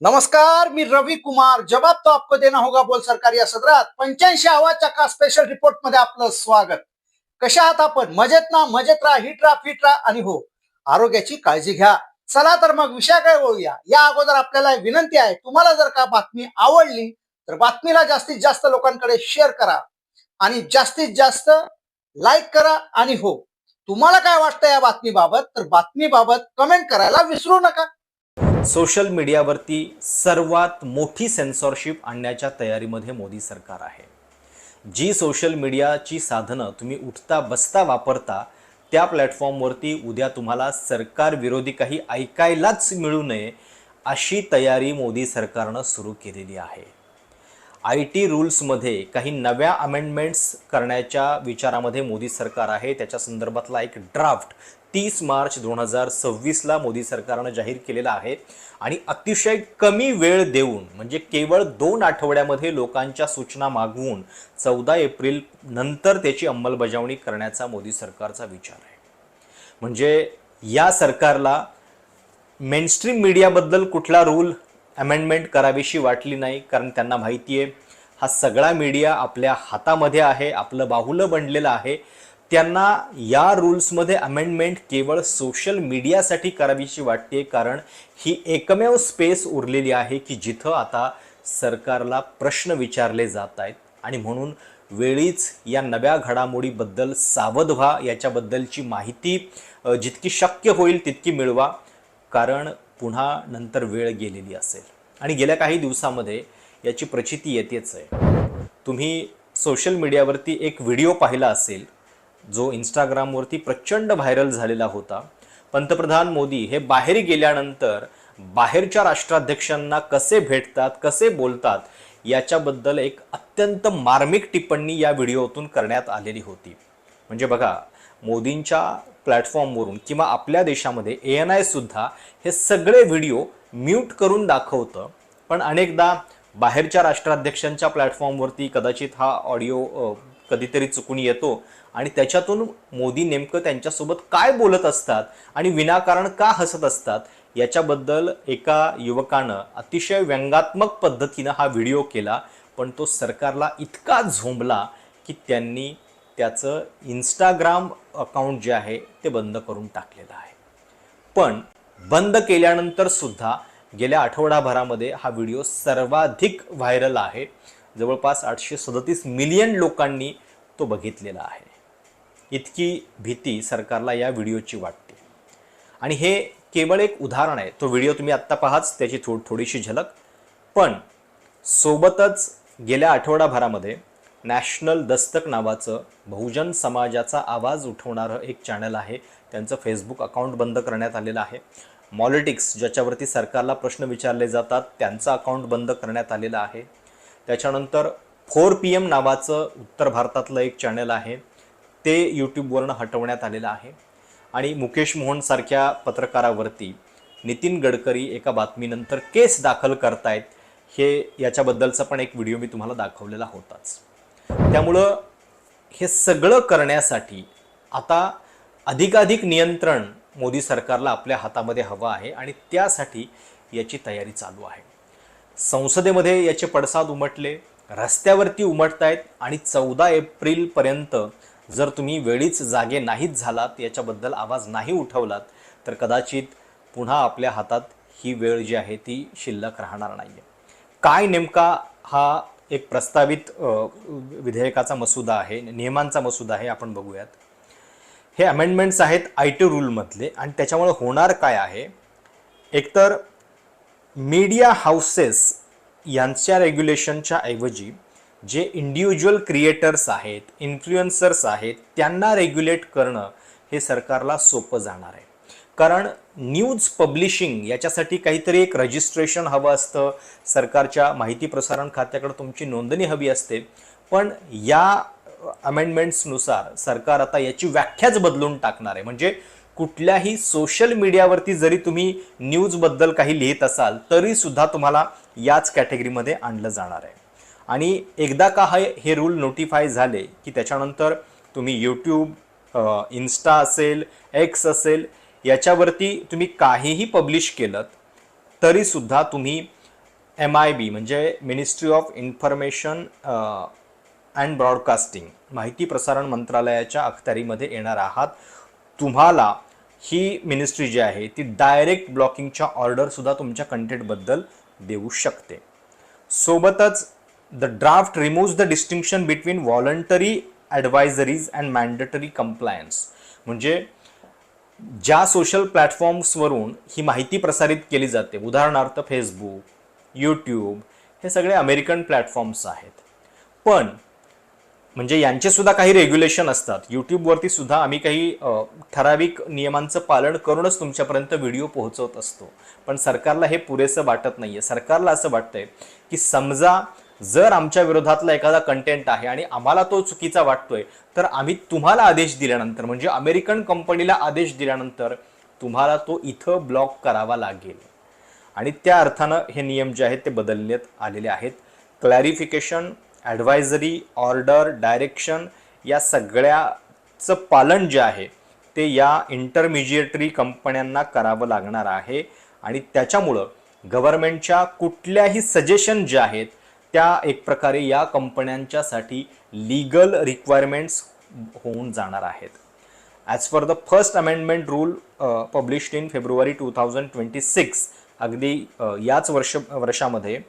नमस्कार, मी रवि कुमार. जवाब तो आपको देना होगा बोल सरकार या सदरात 85 आवाजच्या का स्पेशल रिपोर्ट मध्ये आपलं स्वागत. कशा आहात आपण? मजेत ना? मजेत राहा, हिट राहा, फिट राहा आणि हो, आरोग्याची काळजी घ्या. चला तर मग विषयाकडे वळूया. या अगोदर आपल्याला विनंती आहे, तुम्हाला जर का बातमी आवडली तर बातमीला जास्तीत जास्त लोकांकडे शेअर करा आणि जास्तीत जास्त लाईक करा. आणि हो, तुम्हाला काय वाटतं या बातमीबाबत तर बातमीबाबत कमेंट करायला विसरू नका. सोशल मीडियावरती सर्वात मोठी सेन्सॉरशिप आणण्याच्या तयारीमध्ये मोदी सरकार आहे. जी सोशल मीडियाची साधनं तुम्ही उठता बसता वापरता त्या प्लॅटफॉर्मवरती उद्या तुम्हाला सरकार विरोधी काही ऐकायलाच मिळू नये अशी तयारी मोदी सरकारनं सुरू केलेली आहे. IT रूल्समध्ये काही नव्या अमेंडमेंट्स करण्याच्या विचारामध्ये मोदी सरकार आहे. त्याच्या संदर्भातला एक ड्राफ्ट 30 मार्च 2026ला मोदी सरकारनं जाहीर केलेला आहे आणि अतिशय कमी वेळ देऊन म्हणजे केवळ 2 आठवड्यामध्ये लोकांच्या सूचना मागवून 14 एप्रिल नंतर त्याची अंमलबजावणी करण्याचा मोदी सरकारचा विचार आहे. म्हणजे या सरकारला मेनस्ट्रीम मीडियाबद्दल कुठला रूल अमेंडमेंट करावीशी वाटली नाही, कारण त्यांना माहिती आहे हा सगळा मीडिया आपल्या हातामध्ये आहे, आपलं बाहुलं बनलेलं आहे. त्यांना या रूल्समध्ये अमेंडमेंट केवळ सोशल मीडियासाठी करावीशी वाटते, कारण ही एकमेव स्पेस उरलेली आहे की जिथं आता सरकारला प्रश्न विचारले जात आहेत. आणि म्हणून वेळीच या नव्या घडामोडीबद्दल सावध व्हा, याच्याबद्दलची माहिती जितकी शक्य होईल तितकी मिळवा, कारण पुन्हा नंतर वेळ गेलेली असेल. आणि गेल्या काही दिवसामध्ये याची प्रचिती येतेच आहे. तुम्ही सोशल मीडियावरती एक व्हिडिओ पाहिला असेल जो इंस्टाग्रामवरती प्रचंड व्हायरल झालेला होता. पंतप्रधान मोदी हे बाहेर गेल्यानंतर बाहेरच्या राष्ट्राध्यक्षांना कसे भेटतात, कसे बोलतात याच्याबद्दल एक अत्यंत मार्मिक टिप्पणी या व्हिडिओतून करण्यात आलेली होती. म्हणजे बघा, मोदींच्या प्लॅटफॉर्मवरून किंवा आपल्या देशामध्ये ANI सुद्धा हे सगळे व्हिडिओ म्यूट करून दाखवतं, पण अनेकदा बाहेरच्या राष्ट्राध्यक्षांच्या प्लॅटफॉर्मवरती कदाचित हा ऑडिओ कधीतरी चुकून येतो आणि त्याच्यातून मोदी नेमकं त्यांच्यासोबत काय बोलत असतात आणि विनाकारण का हसत असतात याच्याबद्दल एका युवकानं अतिशय व्यंगात्मक पद्धतीनं हा व्हिडिओ केला. पण तो सरकारला इतका झोंबला की त्यांनी त्याचं इंस्टाग्राम अकाउंट जे आहे ते बंद करून टाकलेलं आहे. पण बंद केल्यानंतर सुद्धा गेल्या आठवडाभरामध्ये हा व्हिडिओ सर्वाधिक व्हायरल आहे. जवळपास 837 मिलियन लोकांनी तो बघितलेला आहे. इतकी भीती सरकारला या व्हिडिओची वाटते. आणि हे केवळ एक उदाहरण आहे. तो व्हिडिओ तुम्ही आत्ता पाहाच, त्याची थोडीशी झलक. पण सोबतच गेल्या आठवडाभरामध्ये नॅशनल दस्तक नावाचं बहुजन समाजाचा आवाज उठवणारं एक चॅनल आहे, त्यांचं फेसबुक अकाउंट बंद करण्यात आलेलं आहे. मॉलिटिक्स, ज्याच्यावरती सरकारला प्रश्न विचारले जातात, त्यांचं अकाउंट बंद करण्यात आलेलं आहे. त्याच्यानंतर 4PM नावाचं उत्तर भारतातलं एक चॅनल आहे, ते यूट्यूबवरनं हटवण्यात आलेलं आहे. आणि मुकेश मोहन सारख्या पत्रकारावरती नितीन गडकरी एका बातमीनंतर केस दाखल करतायत, हे याच्याबद्दलचा पण एक व्हिडिओ मी तुम्हाला दाखवलेला होताच. त्यामुळं हे सगळं करण्यासाठी आता अधिकाधिक नियंत्रण मोदी सरकारला आपल्या हातामध्ये हवं आहे आणि त्यासाठी याची तयारी चालू आहे. संसदेमध्ये याचे पडसाद उमटले, रस्त्यावरती उमटत आहेत आणि 14 एप्रिलपर्यंत जर तुम्ही वेळीच जागे नाहीत झालात, याच्याबद्दल आवाज नाही उठवलात, तर कदाचित पुन्हा आपल्या हातात ही वेळ जी आहे ती शिल्लक राहणार नाही आहे. काय नेमका हा एक प्रस्तावित विधेयकाचा मसुदा आहे, नियमांचा मसुदा आहे, आपण बघूयात. हे अमेंडमेंट्स आहेत IT रूलमधले आणि त्याच्यामुळे होणार काय आहे, एकतर मीडिया हाऊसेस यांच्या रेग्युलेशनच्या ऐवजी जे इंडिव्हिज्युअल क्रिएटर्स आहेत, इन्फ्लुएन्सर्स आहेत, त्यांना रेग्युलेट करणं हे सरकारला सोपं जाणार आहे. कारण न्यूज पब्लिशिंग याच्यासाठी काहीतरी एक रजिस्ट्रेशन हवं असतं, सरकारच्या माहिती प्रसारण खात्याकडे तुमची नोंदणी हवी असते. पण या अमेंडमेंट्सनुसार सरकार आता याची व्याख्याच बदलून टाकणार आहे. म्हणजे कुठल्याही सोशल मीडियावरती जरी तुम्ही न्यूजबद्दल काही लिहित असाल तरी सुद्धा तुम्हाला याच कॅटेगरीमध्ये आणलं जाणार आहे. आणि एकदा का हे रूल नोटिफाय झाले की त्याच्यानंतर तुम्ही यूट्यूब, इन्स्टा असेल, X असेल, याच्यावरती तुम्ही काहीही पब्लिश केलं तरी सुद्धा तुम्ही MIB म्हणजे ministry of information and broadcasting, माहिती प्रसारण मंत्रालयाच्या अखत्यारीमध्ये येणार आहात. तुम्हाला ही मिनिस्ट्री जी आहे ती डायरेक्ट ब्लॉकिंगच्या ऑर्डरसुद्धा तुमच्या कंटेंटबद्दल देऊ शकते. सोबतच the draft removes the distinction between voluntary advisories and mandatory compliance, म्हणजे ज्या सोशल प्लॅटफॉर्म्सवरून ही माहिती प्रसारित केली जाते, उदाहरणार्थ फेसबुक, यूट्यूब, हे सगळे अमेरिकन प्लॅटफॉर्म्स आहेत. पण म्हणजे यांचे सुद्धा काही रेग्युलेशन असतात. यूट्यूबवरती सुद्धा आम्ही काही ठराविक नियमांचं पालन करूनच तुमच्यापर्यंत व्हिडिओ पोहोचवत असतो. पण सरकारला हे पुरेसं वाटत नाहीये. सरकारला असं वाटतंय की समजा जर आमच्या विरोधातला एखादा कंटेंट आहे आणि आम्हाला तो चुकीचा वाटतोय, तर आम्ही तुम्हाला आदेश दिल्यानंतर, म्हणजे अमेरिकन कंपनीला आदेश दिल्यानंतर तुम्हाला तो इथं ब्लॉक करावा लागेल. आणि त्या अर्थानं हे नियम जे आहेत ते बदलण्यात आलेले आहेत. क्लॅरिफिकेशन, ॲडवायझरी, ऑर्डर, डायरेक्शन या सगळ्याचं पालन जे आहे ते या इंटरमिजिएटरी कंपन्यांना करावं लागणार आहे. आणि त्याच्यामुळं गव्हर्नमेंटच्या कुठल्याही सजेशन ज्या आहेत त्या एक प्रकारे या कंपन्यांच्यासाठी लीगल रिक्वायरमेंट्स होऊन जाणार आहेत. As per the first amendment rule published in February 2026, अगदी याच वर्षामध्ये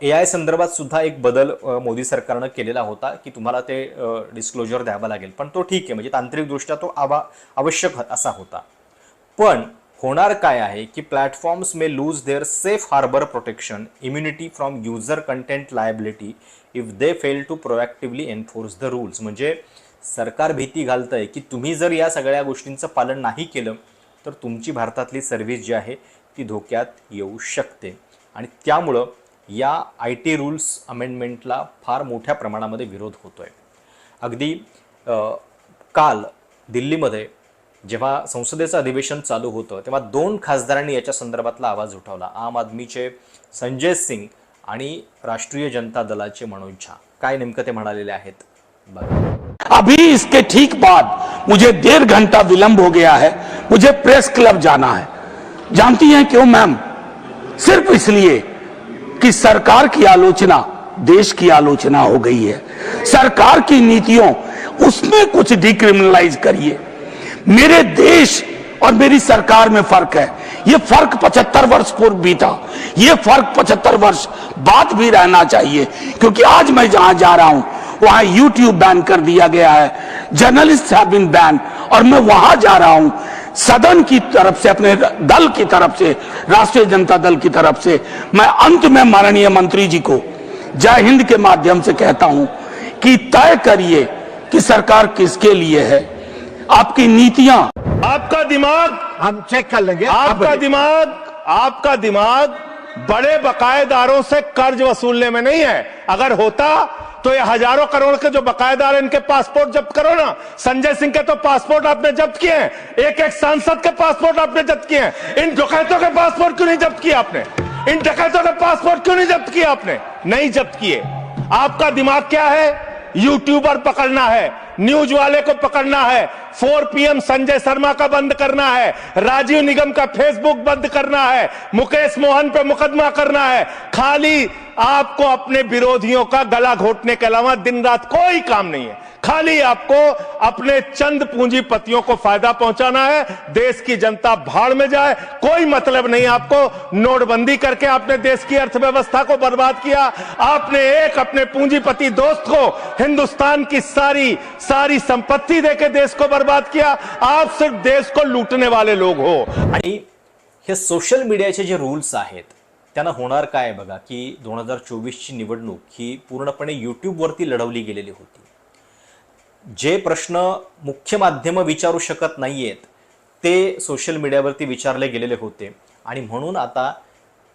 AI संदर्भात सुद्धा एक बदल मोदी सरकारनं केलेला होता की तुम्हाला ते डिस्क्लोजर द्यावा लागेल. पण तो ठीक आहे, म्हणजे तांत्रिकदृष्ट्या तो आवश्यक असा होता. पण होणार काय आहे की platforms may lose their safe harbour protection immunity from user content liability if they fail to proactively enforce the rules. म्हणजे सरकार भीती घालतंय की तुम्ही जर या सगळ्या गोष्टींचं पालन नाही केलं तर तुमची भारतातली सर्व्हिस जी आहे ती धोक्यात येऊ शकते. आणि त्यामुळं या IT रूल्स अमेंडमेंटला फार मोठ्या प्रमाणामध्ये विरोध होतोय. अगदी काल दिल्लीमध्ये जेव्हा संसदेचं अधिवेशन चालू होतं तेव्हा 2 खासदारांनी याच्या संदर्भातला आवाज उठवला. आम आदमीचे संजय सिंग आणि राष्ट्रीय जनता दलाचे मनोज झा. काय नेमकं ते म्हणालेले आहेत बघा. अभी इसके ठीक बाद मुझे 1.5 घंटा विलंब हो गया है. मुझे प्रेस क्लब जाना है. जानती हैं क्यों मैम? सिर्फ इसलिए कि सरकार की आलोचना देश की आलोचना हो गई है. सरकार की नीतियों उसमें कुछ डिक्रिमिनलाइज करिए. मेरे देश और मेरी सरकार में फर्क है. ये फर्क 75 वर्ष पूर्व भी था. ये फर्क 75 वर्ष बाद भी रहना चाहिए. क्योंकि आज मैं जहां जा रहा हूं वहां यूट्यूब बैन कर दिया गया है. Journalist have been ban. और मैं वहां जा रहा हूं सदन की तरफ से, अपने दल की तरफ से, राष्ट्रीय जनता दल की तरफ से मैं अंत में माननीय मंत्री जी को जय हिंद के माध्यम से कहता हूं कि तय करिए कि सरकार किसके लिए है. आपकी नीतियां, आपका दिमाग हम चेक कर लेंगे. आपका दिमाग बड़े बकायेदारों से कर्ज वसूलने में नहीं है. अगर होता तो ये हजारों करोड़ के जो बकायेदार इनके पासपोर्ट जब्त करो ना. संजय सिंह के तो पासपोर्ट आपने जब्त किए हैं. एक एक सांसद के पासपोर्ट आपने जब्त किए हैं. इन डकैतों के पासपोर्ट क्यों नहीं जब्त किए आपने? इन डकैतों के पासपोर्ट क्यों नहीं जब्त किए आपने? नहीं जब्त किए. आपका दिमाग क्या है? यूट्यूबर पकड़ना है, न्यूज वाले को पकड़ना है, 4 PM संजय शर्मा का बंद करना है, राजीव निगम का फेसबुक बंद करना है, मुकेश मोहन पे मुकदमा करना है. खाली आपको अपने विरोधियों का गला घोटने के अलावा दिन रात कोई काम नहीं है. खाली आपको अपने चंद पूंजीपतियों को फायदा पहुंचाना है. देश की जनता भाड़ में जाए, कोई मतलब नहीं आपको. नोटबंदी करके आपने देश की अर्थव्यवस्था को बर्बाद किया. आपने एक अपने पूंजीपति दोस्त को हिंदुस्तान की सारी संपत्ति देके देश को बर्बाद किया. आप सिर्फ देश को लूटने वाले लोग हो. आणि हे सोशल मीडियाचे जे रूल्स आहेत त्यांना होणार काय बघा की 2024ची निवडणूक ही पूर्णपणे यूट्यूबवरती लढवली गेलेली होती. जे प्रश्न मुख्य माध्यम विचारू शकत नाहीयेत ते सोशल मीडियावरती विचारले गेलेले होते. आणि म्हणून आता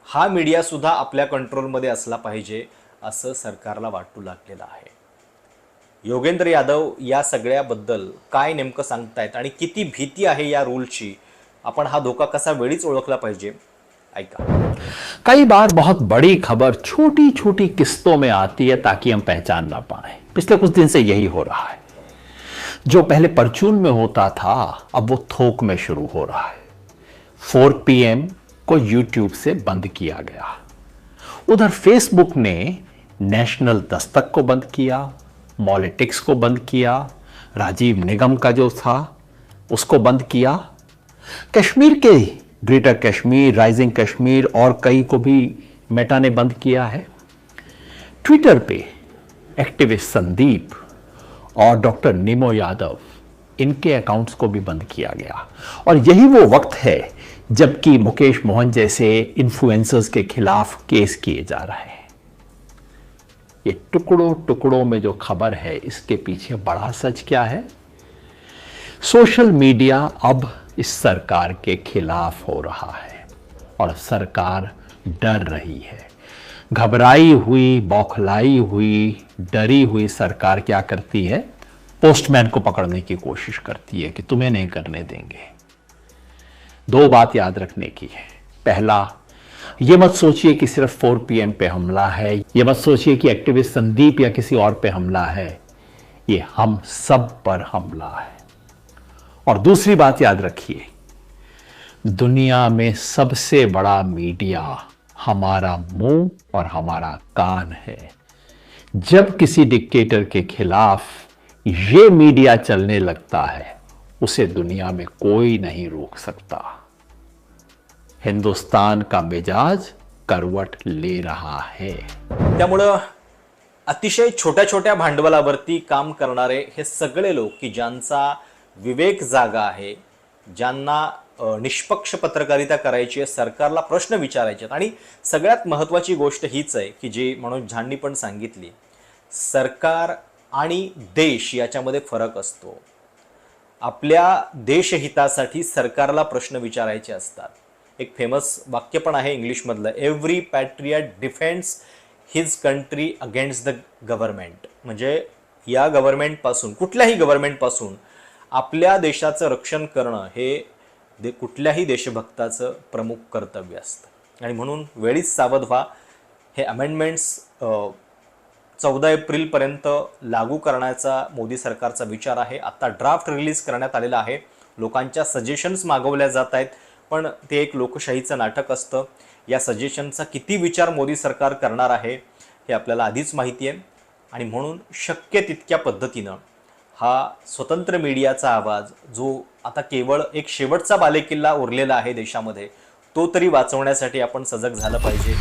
हा मीडिया सुद्धा आपल्या कंट्रोलमध्ये असला पाहिजे असं सरकारला वाटू लागलेलं आहे. योगेंद्र यादव या सगळ्याबद्दल काय नेमकं सांगतायत आणि किती भीती आहे या रूलची, आपण हा धोका कसा वेळीच ओळखला पाहिजे, ऐका. कई बार बहुत बड़ी खबर छोटी छोटी किस्तों में आती है ताकि हम पहचान ना पाए. पिछले कुछ दिन से यही हो रहा है. जो पहले परचून में होता था अब वो थोक में शुरू हो रहा है. 4 PM को YouTube से बंद किया गया. उधर फेसबुक ने नेशनल दस्तक को बंद किया, पॉलिटिक्स को बंद किया, राजीव निगम का जो था उसको बंद किया, कश्मीर के ग्रेटर कश्मीर, राइजिंग कश्मीर और कई को भी मेटा ने बंद किया है। ट्विटर पे एक्टिविस्ट संदीप और डॉक्टर नीमो यादव, इनके अकाउंट्स को भी बंद किया गया। और यही वो वक्त है जबकि मुकेश मोहन जैसे इन्फ्लुएंसर्स के खिलाफ केस किए जा रहे हैं। ये टुकड़ों टुकड़ों में जो खबर है, इसके पीछे बड़ा सच क्या है? सोशल मीडिया अब इस सरकार के खिलाफ हो रहा है और सरकार डर रही है। घबराई हुई, बौखलाई हुई, डरी हुई सरकार क्या करती है? पोस्टमैन को पकड़ने की कोशिश करती है कि तुम्हें नहीं करने देंगे। दो बात याद रखने की है। पहला, ये मत सोचिए कि सिर्फ 4 PM पे हमला है, ये मत सोचिए कि एक्टिविस्ट संदीप या किसी और पे हमला है, ये हम सब पर हमला है। और दूसरी बात याद रखिए, दुनिया में सबसे बड़ा मीडिया हमारा मुंह और हमारा कान है। जब किसी डिक्टेटर के खिलाफ ये मीडिया चलने लगता है, उसे दुनिया में कोई नहीं रोक सकता। हिंदुस्तान का मिजाज करवट ले रहा है। त्यामुळं अतिशय छोट्या छोट्या भांडवलावरती काम करणारे हे सगळे लोक की ज्यांचा विवेक जागा आहे, ज्यांना निष्पक्ष पत्रकारिता करायची आहे, सरकारला प्रश्न विचारायचे आहेत, आणि सगळ्यात महत्त्वाची गोष्ट हीच आहे की जी मनोज झांनी पण सांगितली, सरकार आणि देश याच्यामध्ये फरक असतो। आपल्या देशहितासाठी सरकारला प्रश्न विचारायचे असतात। एक फेमस वाक्य पण आहे इंग्लिशमधलं, every patriot defends his country against the government. म्हणजे या गव्हर्नमेंटपासून, कुठल्याही गव्हर्नमेंटपासून आपल्या देशाचं रक्षण करणं हे कुठल्याही देशभक्ताचं प्रमुख कर्तव्य असतं। आणि म्हणून वेळीच सावध व्हा। हे अमेंडमेंट्स 14 एप्रिलपर्यंत लागू करण्याचा मोदी सरकारचा विचार आहे। आता ड्राफ्ट रिलीज करण्यात आलेला आहे, लोकांच्या सजेशन्स मागवल्या जात आहेत, पण ते एक लोकशाहीचं नाटक असतं। या सजेशनचा किती विचार मोदी सरकार करणार आहे हे आपल्याला आधीच माहिती आहे, आणि म्हणून शक्य तितक्या पद्धतीनं हा स्वतंत्र मीडियाचा आवाज, जो आता केवळ एक शेवटचा बालेकिल्ला उरलेला आहे देशामध्ये, तो तरी वाचवण्यासाठी आपण सजग झालं पाहिजे।